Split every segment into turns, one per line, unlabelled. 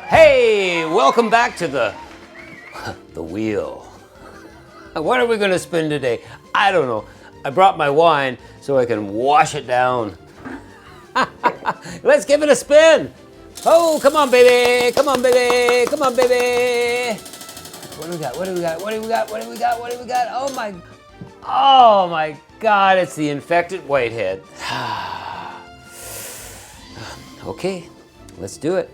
Hey, welcome back to the wheel. What are we gonna spin today? I don't know. I brought my wine so I can wash it down. Let's give it a spin. Oh, come on, baby. Come on, baby. Come on, baby. What do we got? What do we got? What do we got? What do we got? What do we got? Oh my God, it's the infected whitehead. Okay, let's do it.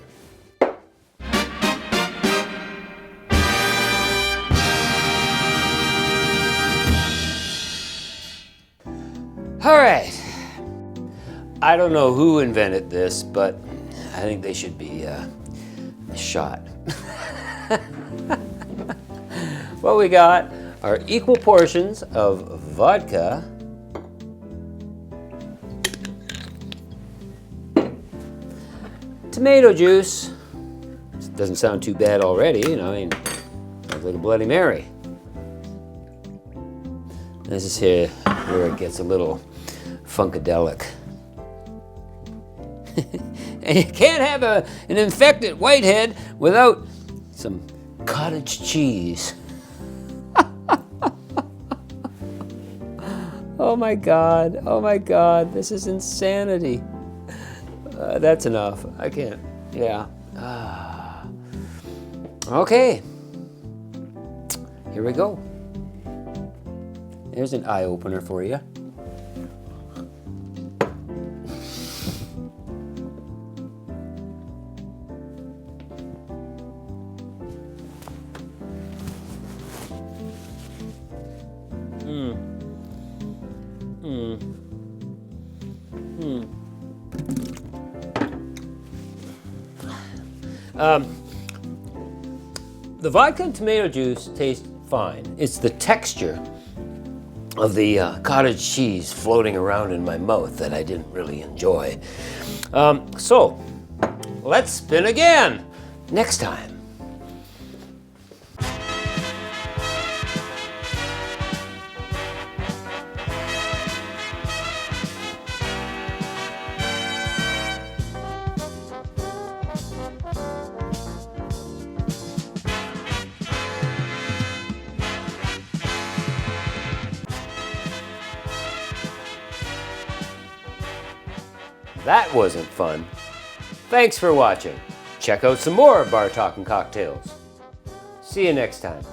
All right. I don't know who invented this, but I think they should be shot. What we got are equal portions of vodka, tomato juice. Doesn't sound too bad already, you know, I mean, sounds like a Bloody Mary. This is here where it gets a little funkadelic. And you can't have an infected whitehead without some cottage cheese. Oh my God, this is insanity. That's enough, I can't, yeah. Okay, here we go. There's an eye opener for you. The vodka and tomato juice taste fine. It's the texture of the cottage cheese floating around in my mouth that I didn't really enjoy. So, let's spin again next time. That wasn't fun. Thanks for watching. Check out some more BarTalk&Cocktails. See you next time.